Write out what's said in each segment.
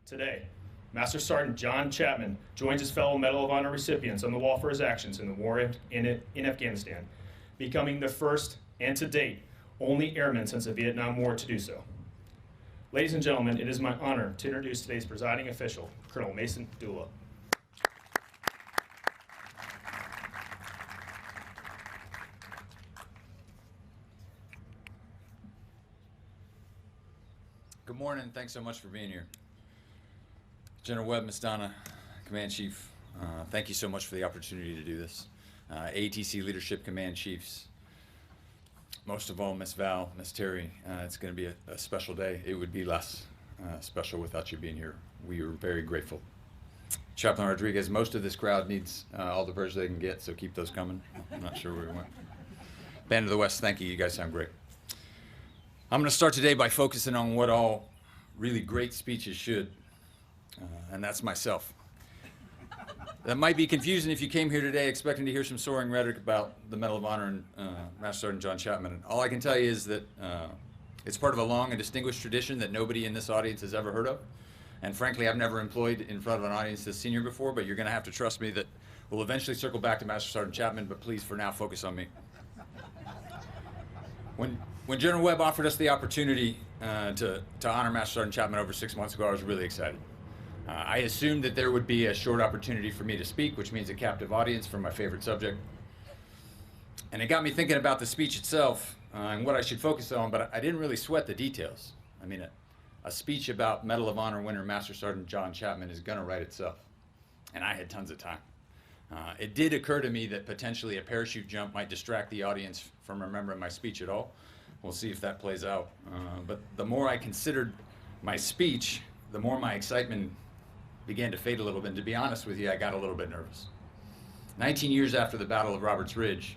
Today, Master Sergeant John Chapman joins his fellow Medal of Honor recipients on the wall for his actions in the war in Afghanistan, becoming the first, and to date, only airman since the Vietnam War to do so. Ladies and gentlemen, it is my honor to introduce today's presiding official, Colonel Mason Dula. Good morning. Thanks so much for being here. General Webb, Ms. Donna, Command Chief, thank you so much for the opportunity to do this. ATC Leadership Command Chiefs, most of all, Ms. Val, Ms. Terry, it's going to be a special day. It would be less special without you being here. We are very grateful. Chaplain Rodriguez, most of this crowd needs all the prayers they can get, so keep those coming. I'm not sure where we went. Band of the West, thank you. You guys sound great. I'm going to start today by focusing on what all really great speeches should, and that's myself. That might be confusing if you came here today expecting to hear some soaring rhetoric about the Medal of Honor and Master Sergeant John Chapman. And all I can tell you is that it's part of a long and distinguished tradition that nobody in this audience has ever heard of. And frankly, I've never employed in front of an audience this senior before, but you're going to have to trust me that we'll eventually circle back to Master Sergeant Chapman, but please, for now, focus on me. When General Webb offered us the opportunity to honor Master Sergeant Chapman over 6 months ago, I was really excited. I assumed that there would be a short opportunity for me to speak, which means a captive audience for my favorite subject. And it got me thinking about the speech itself and what I should focus on, but I didn't really sweat the details. I mean, a speech about Medal of Honor winner Master Sergeant John Chapman is going to write itself. And I had tons of time. It did occur to me that potentially a parachute jump might distract the audience from remembering my speech at all. We'll see if that plays out. But the more I considered my speech, the more my excitement began to fade a little bit. And to be honest with you, I got a little bit nervous. 19 years after the Battle of Roberts Ridge,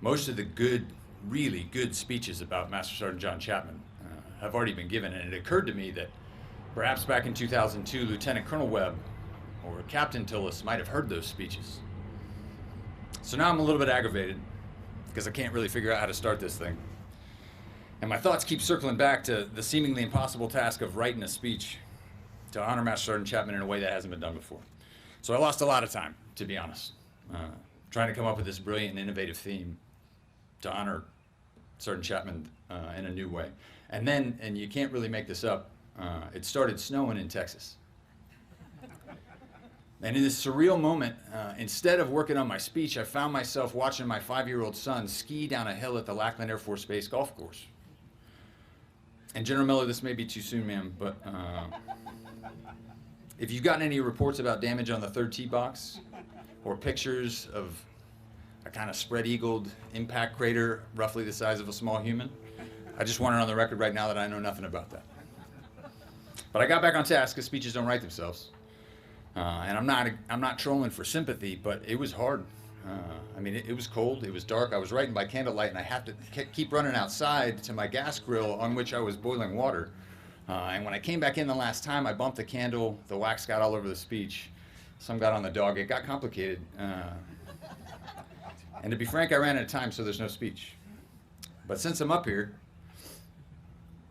most of the good, really good speeches about Master Sergeant John Chapman have already been given. And it occurred to me that perhaps back in 2002, Lieutenant Colonel Webb or Captain Tillis might have heard those speeches. So now I'm a little bit aggravated because I can't really figure out how to start this thing. And my thoughts keep circling back to the seemingly impossible task of writing a speech to honor Master Sergeant Chapman in a way that hasn't been done before. So I lost a lot of time, to be honest, trying to come up with this brilliant and innovative theme to honor Sergeant Chapman in a new way. And then, and you can't really make this up, it started snowing in Texas. And in this surreal moment, instead of working on my speech, I found myself watching my 5-year-old son ski down a hill at the Lackland Air Force Base golf course. And General Miller, this may be too soon, ma'am, but if you've gotten any reports about damage on the third tee box or pictures of a kind of spread-eagled impact crater roughly the size of a small human, I just want it on the record right now that I know nothing about that. But I got back on task because speeches don't write themselves. And I'm not trolling for sympathy, but it was hard. I mean, it was cold, it was dark, I was writing by candlelight, and I had to keep running outside to my gas grill on which I was boiling water. And when I came back in the last time, I bumped the candle, the wax got all over the speech, some got on the dog, it got complicated. And to be frank, I ran out of time, so there's no speech. But since I'm up here,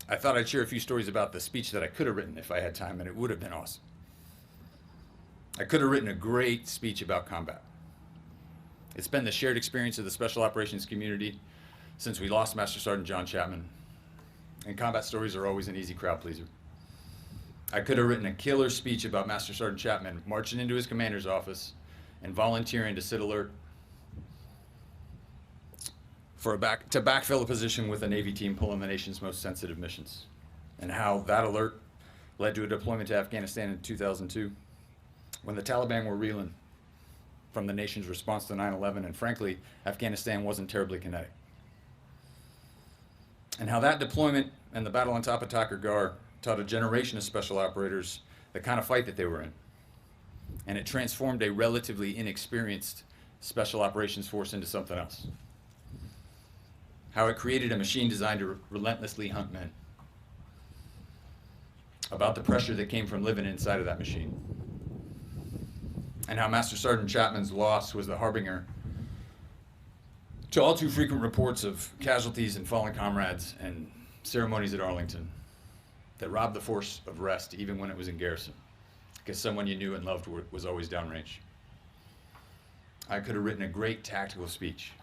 I thought I'd share a few stories about the speech that I could have written if I had time, and it would have been awesome. I could have written a great speech about combat. It's been the shared experience of the Special Operations community since we lost Master Sergeant John Chapman. And combat stories are always an easy crowd pleaser. I could have written a killer speech about Master Sergeant Chapman marching into his commander's office and volunteering to sit alert to backfill a position with a Navy team pulling the nation's most sensitive missions. And how that alert led to a deployment to Afghanistan in 2002 when the Taliban were reeling from the nation's response to 9/11, and frankly, Afghanistan wasn't terribly kinetic. And how that deployment and the battle on top of Takur Ghar taught a generation of special operators the kind of fight that they were in. And it transformed a relatively inexperienced special operations force into something else. How it created a machine designed to relentlessly hunt men. About the pressure that came from living inside of that machine. And how Master Sergeant Chapman's loss was the harbinger to all too frequent reports of casualties and fallen comrades and ceremonies at Arlington. that robbed the force of rest even when it was in garrison, because someone you knew and loved was always downrange. I could have written a great tactical speech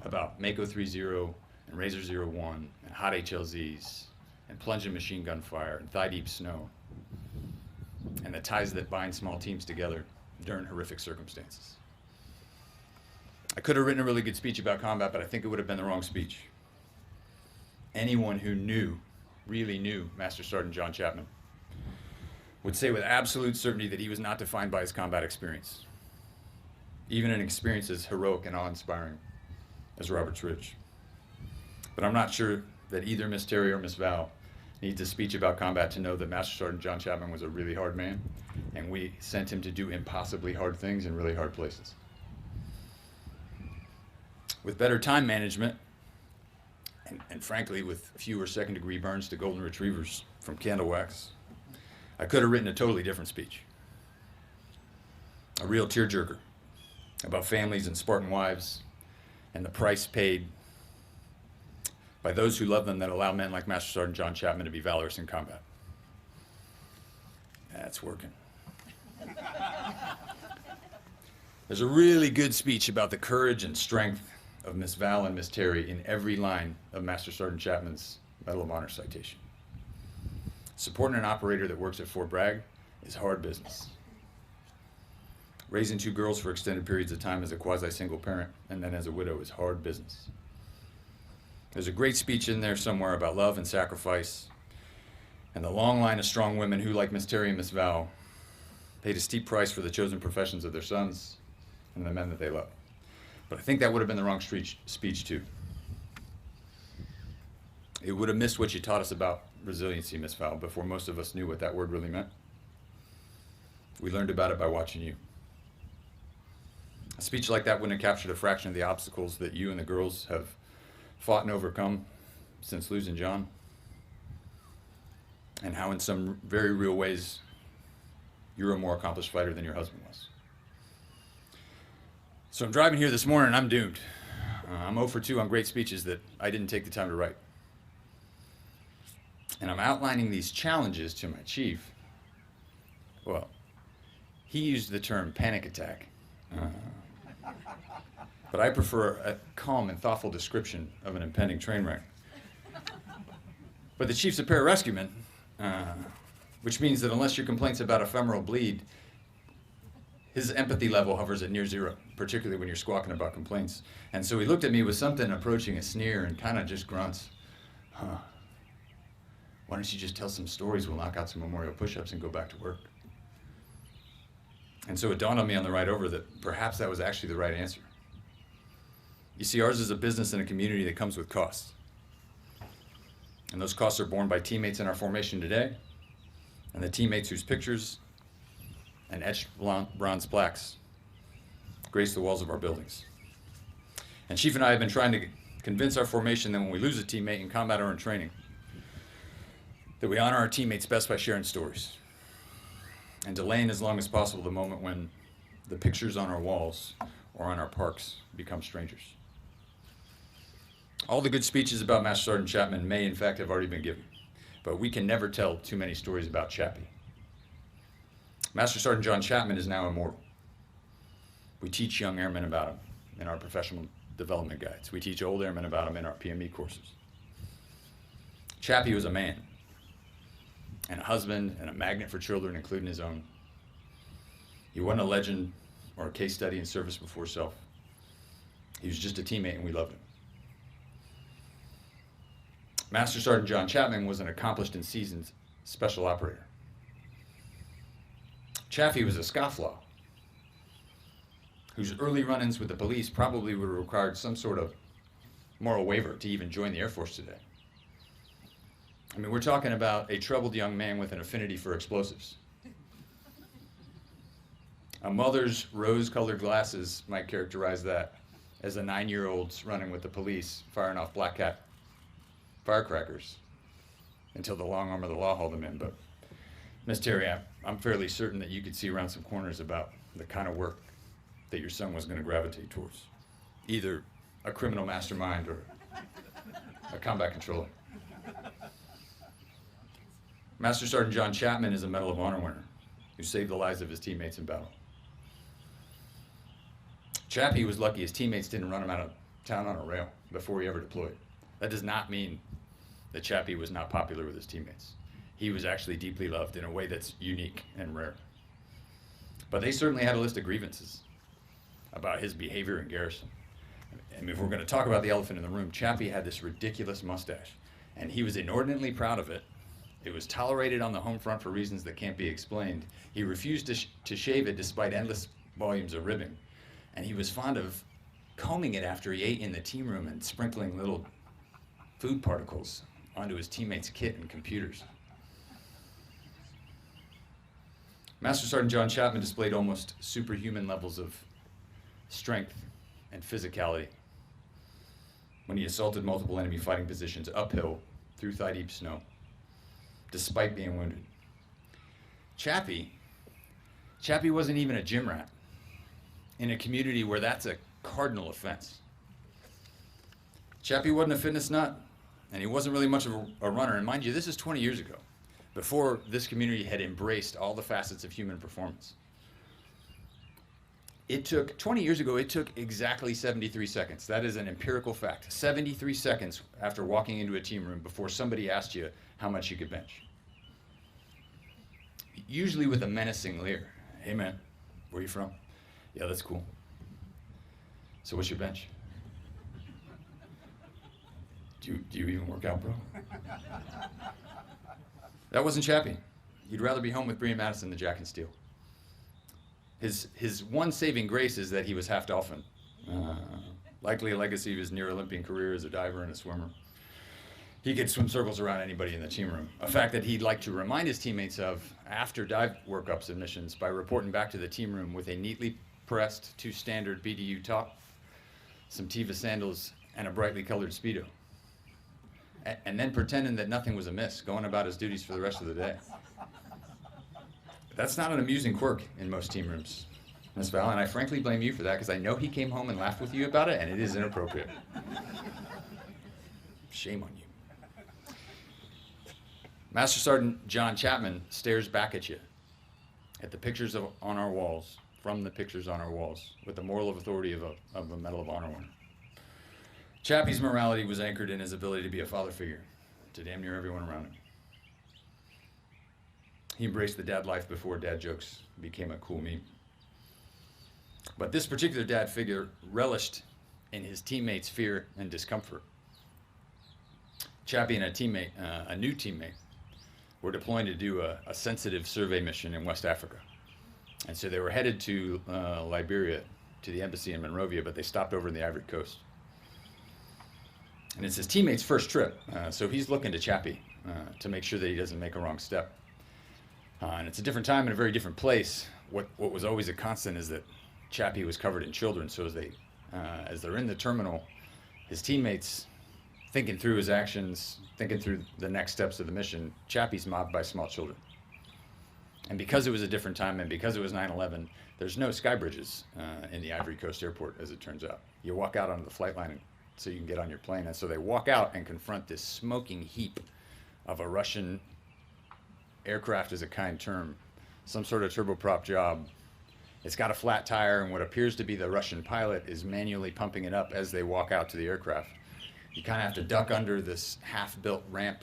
about Mako 30 and Razor 01 and hot HLZs and plunging machine gun fire and thigh-deep snow and the ties that bind small teams together during horrific circumstances. I could have written a really good speech about combat, but I think it would have been the wrong speech. Anyone who really knew Master Sergeant John Chapman would say with absolute certainty that he was not defined by his combat experience, even an experience as heroic and awe-inspiring as Robert's Ridge. But I'm not sure that either Miss Terry or Miss Val needs a speech about combat to know that Master Sergeant John Chapman was a really hard man, and we sent him to do impossibly hard things in really hard places. With better time management, and frankly, with fewer second-degree burns to golden retrievers from candle wax, I could have written a totally different speech. A real tearjerker about families and Spartan wives and the price paid by those who love them that allow men like Master Sergeant John Chapman to be valorous in combat. That's working. There's a really good speech about the courage and strength of Miss Val and Miss Terry in every line of Master Sergeant Chapman's Medal of Honor citation. Supporting an operator that works at Fort Bragg is hard business. Raising 2 girls for extended periods of time as a quasi-single parent and then as a widow is hard business. There's a great speech in there somewhere about love and sacrifice and the long line of strong women who, like Miss Terry and Miss Val, paid a steep price for the chosen professions of their sons and the men that they love. But I think that would have been the wrong speech too. It would have missed what you taught us about resiliency, Miss Val, before most of us knew what that word really meant. We learned about it by watching you. A speech like that wouldn't have captured a fraction of the obstacles that you and the girls have fought and overcome since losing John, and how in some very real ways you're a more accomplished fighter than your husband was. So I'm driving here this morning and I'm doomed. I'm 0 for 2 on great speeches that I didn't take the time to write. And I'm outlining these challenges to my chief. Well, he used the term panic attack. But I prefer a calm and thoughtful description of an impending train wreck. But the chief's a pararescueman, which means that unless your complaint's about ephemeral bleed, his empathy level hovers at near 0, particularly when you're squawking about complaints. And so he looked at me with something approaching a sneer and kind of just grunts. Why don't you just tell some stories? We'll knock out some memorial push-ups and go back to work. And so it dawned on me on the ride over that perhaps that was actually the right answer. You see, ours is a business and a community that comes with costs. And those costs are borne by teammates in our formation today, and the teammates whose pictures and etched bronze plaques grace the walls of our buildings. And Chief and I have been trying to convince our formation that when we lose a teammate in combat or in training, that we honor our teammates best by sharing stories and delaying as long as possible the moment when the pictures on our walls or on our parks become strangers. All the good speeches about Master Sergeant Chapman may in fact have already been given, but we can never tell too many stories about Chappy. Master Sergeant John Chapman is now immortal. We teach young airmen about him in our professional development guides. We teach old airmen about him in our PME courses. Chappy was a man, and a husband, and a magnet for children, including his own. He wasn't a legend or a case study in service before self. He was just a teammate, and we loved him. Master Sergeant John Chapman was an accomplished and seasoned special operator. Chappy was a scofflaw, whose early run-ins with the police probably would have required some sort of moral waiver to even join the Air Force today. I mean, we're talking about a troubled young man with an affinity for explosives. A mother's rose-colored glasses might characterize that as a 9-year-old's running with the police, firing off black cat firecrackers until the long arm of the law hauled him in. But Miss Terry, I'm fairly certain that you could see around some corners about the kind of work that your son was going to gravitate towards. Either a criminal mastermind or a combat controller. Master Sergeant John Chapman is a Medal of Honor winner who saved the lives of his teammates in battle. Chappy was lucky his teammates didn't run him out of town on a rail before he ever deployed. That does not mean that Chappy was not popular with his teammates. He was actually deeply loved in a way that's unique and rare. But they certainly had a list of grievances about his behavior in garrison. And if we're going to talk about the elephant in the room, Chappy had this ridiculous mustache, and he was inordinately proud of it. It was tolerated on the home front for reasons that can't be explained. He refused to shave it despite endless volumes of ribbing. And he was fond of combing it after he ate in the team room and sprinkling little food particles onto his teammates' kit and computers. Master Sergeant John Chapman displayed almost superhuman levels of strength and physicality when he assaulted multiple enemy fighting positions uphill through thigh-deep snow, despite being wounded. Chappy wasn't even a gym rat in a community where that's a cardinal offense. Chappy wasn't a fitness nut, and he wasn't really much of a runner. And mind you, this is 20 years ago, before this community had embraced all the facets of human performance. 20 years ago, it took exactly 73 seconds. That is an empirical fact. 73 seconds after walking into a team room before somebody asked you how much you could bench. Usually with a menacing leer. Hey man, where you from? Yeah, that's cool. So what's your bench? Do you even work out, bro? That wasn't Chappy. He'd rather be home with Bria Madison than Jack and Steel. His one saving grace is that he was half dolphin. Likely a legacy of his near Olympian career as a diver and a swimmer. He could swim circles around anybody in the team room, a fact that he'd like to remind his teammates of after dive workup submissions by reporting back to the team room with a neatly pressed 2-standard BDU top, some Teva sandals, and a brightly colored Speedo. And then pretending that nothing was amiss, going about his duties for the rest of the day. That's not an amusing quirk in most team rooms, Ms. Val, and I frankly blame you for that because I know he came home and laughed with you about it, and it is inappropriate. Shame on you. Master Sergeant John Chapman stares back at you, at the pictures on our walls, from the pictures on our walls, with the moral authority of a Medal of Honor winner. Chappy's morality was anchored in his ability to be a father figure to damn near everyone around him. He embraced the dad life before dad jokes became a cool meme. But this particular dad figure relished in his teammates' fear and discomfort. Chappy and a new teammate, were deploying to do a sensitive survey mission in West Africa. And so they were headed to Liberia, to the embassy in Monrovia, but they stopped over in the Ivory Coast. And it's his teammate's first trip, so he's looking to Chappy to make sure that he doesn't make a wrong step. And it's a different time and a very different place. What was always a constant is that Chappy was covered in children, so as they're in the terminal, his teammates thinking through his actions, thinking through the next steps of the mission, Chappy's mobbed by small children. And because it was a different time and because it was 9/11, there's no sky bridges in the Ivory Coast airport, as it turns out. You walk out onto the flight line so you can get on your plane. And so they walk out and confront this smoking heap of a Russian aircraft is a kind term, some sort of turboprop job. It's got a flat tire, and what appears to be the Russian pilot is manually pumping it up as they walk out to the aircraft. You kind of have to duck under this half-built ramp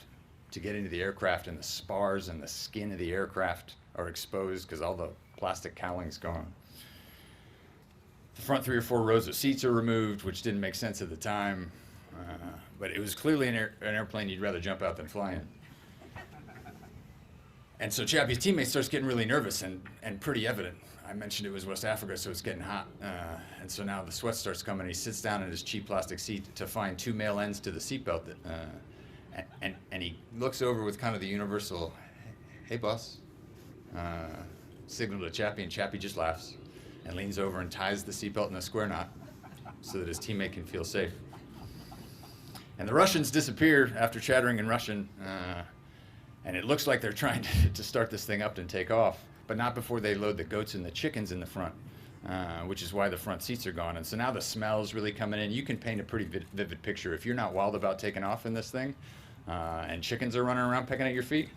to get into the aircraft, and the spars and the skin of the aircraft are exposed because all the plastic cowling's gone. The front 3 or 4 rows of seats are removed, which didn't make sense at the time, but it was clearly an airplane you'd rather jump out than fly in. And so Chappy's teammate starts getting really nervous and pretty evident. I mentioned it was West Africa, so it's getting hot. And so now the sweat starts coming. He sits down in his cheap plastic seat to find 2 male ends to the seatbelt. And he looks over with kind of the universal, hey boss, signal to Chappy, and Chappy just laughs and leans over and ties the seatbelt in a square knot so that his teammate can feel safe. And the Russians disappear after chattering in Russian, and it looks like they're trying to start this thing up and take off, but not before they load the goats and the chickens in the front, which is why the front seats are gone. And so now the smell's really coming in. You can paint a pretty vivid picture. If you're not wild about taking off in this thing, and chickens are running around pecking at your feet,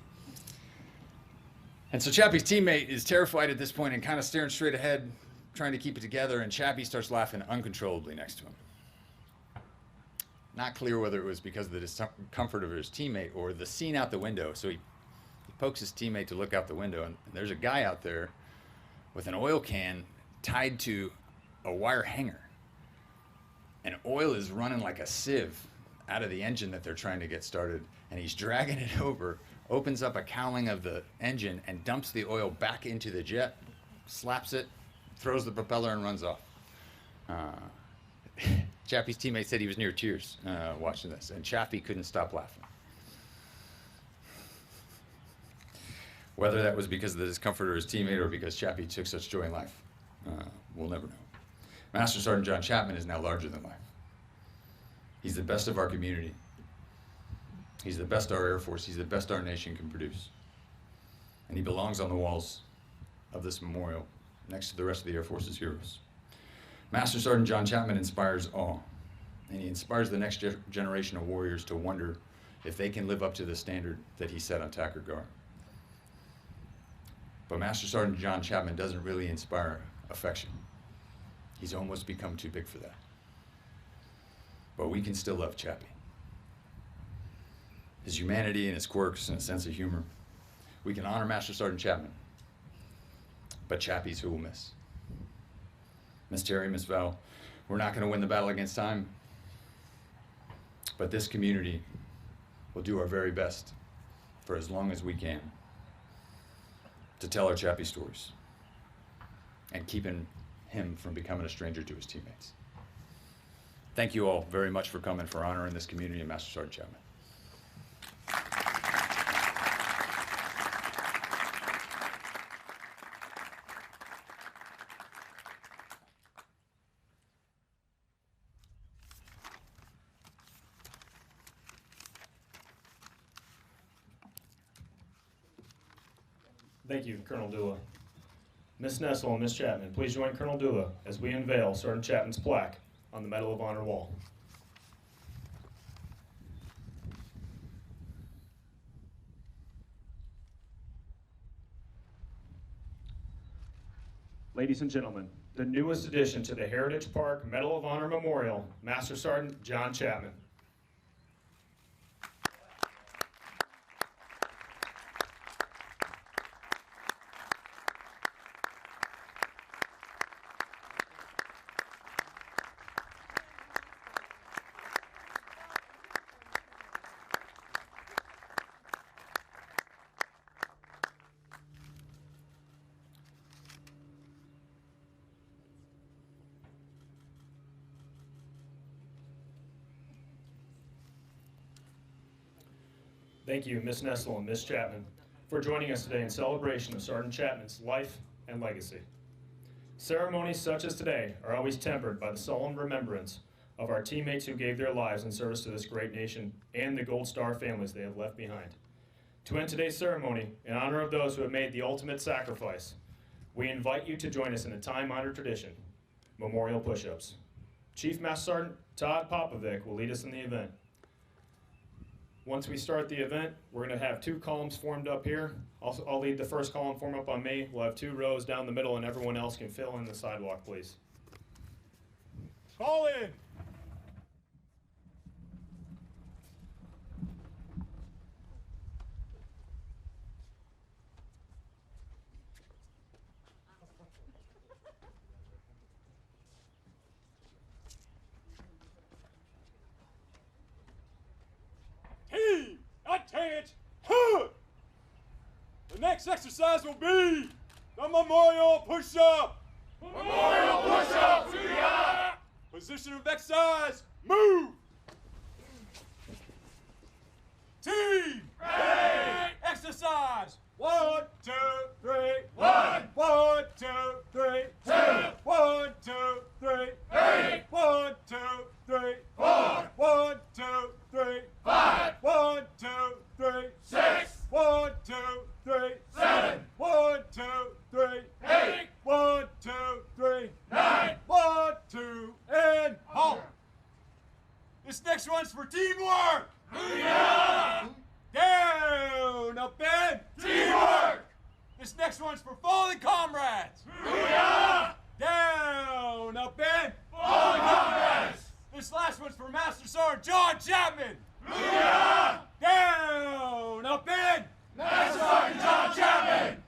And so Chappy's teammate is terrified at this point and kind of staring straight ahead, trying to keep it together, and Chappy starts laughing uncontrollably next to him. Not clear whether it was because of the discomfort of his teammate or the scene out the window. So he pokes his teammate to look out the window, and there's a guy out there with an oil can tied to a wire hanger. And oil is running like a sieve out of the engine that they're trying to get started, and he's dragging it over, opens up a cowling of the engine and dumps the oil back into the jet, slaps it, throws the propeller, and runs off. Chappy's teammate said he was near tears watching this, and Chappy couldn't stop laughing. Whether that was because of the discomfort of his teammate or because Chappy took such joy in life, we'll never know. Master Sergeant John Chapman is now larger than life. He's the best of our community. He's the best our Air Force. He's the best our nation can produce. And he belongs on the walls of this memorial next to the rest of the Air Force's heroes. Master Sergeant John Chapman inspires awe, and he inspires the next generation of warriors to wonder if they can live up to the standard that he set on Tackard Guard. But Master Sergeant John Chapman doesn't really inspire affection. He's almost become too big for that. But we can still love Chappy. His humanity and his quirks and his sense of humor. We can honor Master Sergeant Chapman. But Chappy's who we'll miss. Miss Terry, Miss Val, we're not going to win the battle against time. But this community will do our very best for as long as we can to tell our Chappy stories and keeping him from becoming a stranger to his teammates. Thank you all very much for coming, for honoring this community and Master Sergeant Chapman. Thank you, Colonel Dula. Miss Nessel and Miss Chapman, please join Colonel Dula as we unveil Sergeant Chapman's plaque on the Medal of Honor wall. Ladies and gentlemen, the newest addition to the Heritage Park Medal of Honor Memorial, Master Sergeant John Chapman. Thank you, Miss Nessel and Miss Chapman, for joining us today in celebration of Sergeant Chapman's life and legacy. Ceremonies such as today are always tempered by the solemn remembrance of our teammates who gave their lives in service to this great nation and the Gold Star families they have left behind. To end today's ceremony, in honor of those who have made the ultimate sacrifice, we invite you to join us in a time-honored tradition, memorial push-ups. Chief Master Sergeant Todd Popovic will lead us in the event. Once we start the event, we're going to have two columns formed up here. I'll lead the first column form up on me. We'll have 2 rows down the middle, and everyone else can fill in the sidewalk, please. Call in. Team, attach, huh! The next exercise will be the memorial push-up. Memorial push-up to the eye. Position of exercise, move. Team, ready. Exercise. 1, 2, 3. 1. 1, 2, 3. 2. 1, 2, 3. 3. 1, 2, 3. 4. 1, 2, 3. 5. 1, 2, 3. 6. 1, 2, 3. 7. 1, 2, 3. 8. 1, 2, 3. 9. 1, 2, and halt. This next one's for teamwork. Yeah. Down, up and teamwork. This fallen comrades. Booyah! Down, up in. Fallen comrades! This last one's for Master Sergeant John Chapman. Booyah! Down, up in. Master Sergeant John Chapman!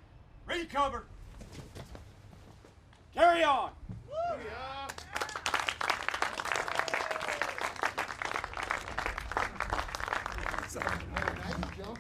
Recover. Carry on. Nice jump.